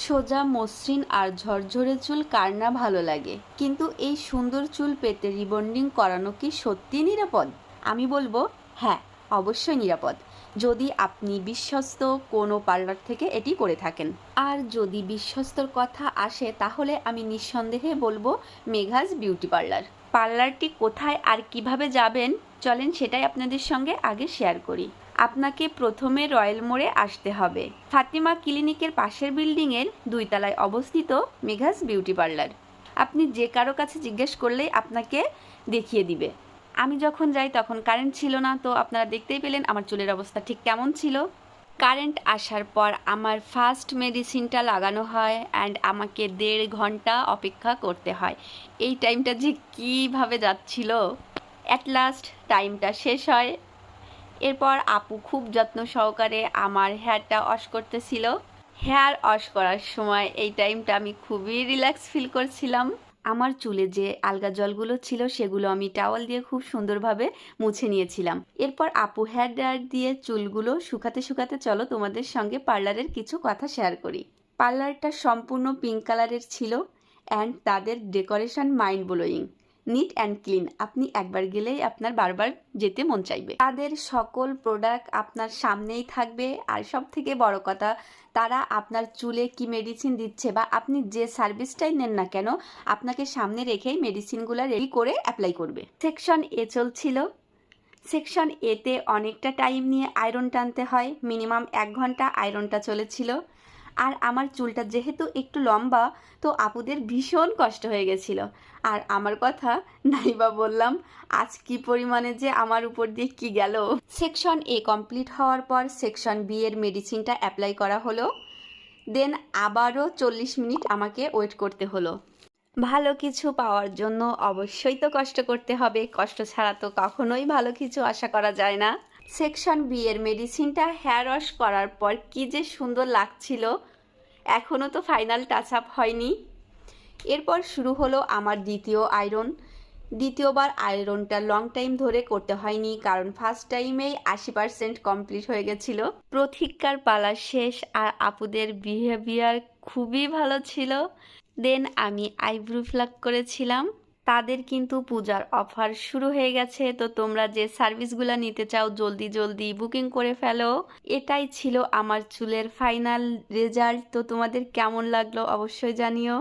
সোজা মসৃণ আর ঝরঝরে চুল কার না ভালো লাগে, কিন্তু এই সুন্দর চুল পেতে রিবন্ডিং করানো কি সত্যি নিরাপদ? আমি বলবো হ্যাঁ, অবশ্যই নিরাপদ, যদি আপনি বিশ্বস্ত কোনো পার্লার থেকে এটি করে থাকেন। আর যদি বিশ্বস্তর কথা আসে তাহলে আমি নিঃসন্দেহে বলবো মেঘাস বিউটি পার্লার। পার্লারটি কোথায় আর কিভাবে যাবেন চলেন সেটাই আপনাদের সঙ্গে আগে শেয়ার করি। আপনাকে প্রথমে রয়্যাল মোড়ে আসতে হবে। ফাতিমা ক্লিনিকের পাশের বিল্ডিংয়ের 2 তলায় অবস্থিত মেঘাস বিউটি পার্লার। আপনি যে কারো কাছে জিজ্ঞেস করলেই আপনাকে দেখিয়ে দিবে। আমি যখন যাই তখন কারেন্ট ছিল না, তো আপনারা দেখতেই পেলেন আমার চুলের অবস্থা ঠিক কেমন ছিল। কারেন্ট আসার পর আমার ফার্স্ট মেডিসিনটা লাগানো হয় অ্যান্ড আমাকে 1.5 ঘন্টা অপেক্ষা করতে হয়। এই টাইমটা যে কীভাবে যাচ্ছিল, অ্যাট লাস্ট টাইমটা শেষ হয়। এরপর আপু খুব যত্ন সহকারে আমার হেয়ারটা ওয়াশ করতেছিল। হেয়ার ওয়াশ করার সময় এই টাইমটা আমি খুবই রিল্যাক্স ফিল করছিলাম। আমার চুলে যে আলগা জলগুলো ছিল সেগুলো আমি টাওয়াল দিয়ে খুব সুন্দরভাবে মুছে নিয়েছিলাম। এরপর আপু হেয়ার ড্রায়ার দিয়ে চুলগুলো শুকাতে শুকাতে চলো তোমাদের সঙ্গে পার্লারের কিছু কথা শেয়ার করি। পার্লারটা সম্পূর্ণ পিঙ্ক কালারের ছিল অ্যান্ড তাদের decoration mind blowing, neat and clean. আপনি একবার গেলেই আপনার বারবার যেতে মন চাইবে। তাদের সকল প্রোডাক্ট আপনার সামনেই থাকবে, আর সব থেকে বড় কথা তারা আপনার চুলে কি মেডিসিন দিচ্ছে বা আপনি যে সার্ভিসটাই নেন না কেন আপনাকে সামনে রেখেই মেডিসিনগুলো রেডি করে অ্যাপ্লাই করবে। সেকশন এ চলছিল। সেকশন এতে অনেকটা টাইম নিয়ে আয়রন টানতে হয়, মিনিমাম 1 ঘন্টা আয়রনটা চলেছিল। আর আমার চুলটা যেহেতু একটু লম্বা, তো আপুদের ভীষণ কষ্ট হয়ে গেছিল। আর আমার কথা নাই বা বললাম, আজ কি পরিমাণে যে আমার উপর দিয়ে কি গেল। সেকশন এ কমপ্লিট হওয়ার পর সেকশন বি এর মেডিসিনটা অ্যাপ্লাই করা হলো। দেন আবারও 40 মিনিট আমাকে ওয়েট করতে হলো। ভালো কিছু পাওয়ার জন্য অবশ্যই তো কষ্ট করতে হবে, কষ্ট ছাড়া তো কখনোই ভালো কিছু আশা করা যায় না। সেকশন বি এর মেডিসিনটা হেয়ার ওয়াশ করার পর কি যে সুন্দর লাগছিল। এখনও তো ফাইনাল টাচ আপ হয়নি। এরপর শুরু হলো আমার দ্বিতীয় আয়রন। দ্বিতীয়বার আয়রনটা লং টাইম ধরে করতে হয়নি, কারণ ফার্স্ট টাইমেই 80% কমপ্লিট হয়ে গেছিলো। প্রতীক্ষার পালা শেষ আর আপুদের বিহেভিয়ার খুবই ভালো ছিল। দেন আমি আইব্রো প্লাক করেছিলাম। তাদের কিন্তু পূজার অফার শুরু হয়ে গেছে, তো তোমরা যে সার্ভিসগুলো নিতে চাও জলদি জলদি বুকিং করে ফেলো। এটাই ছিল আমার চুলের ফাইনাল রেজাল্ট। তো তোমাদের কেমন লাগলো অবশ্যই জানিও।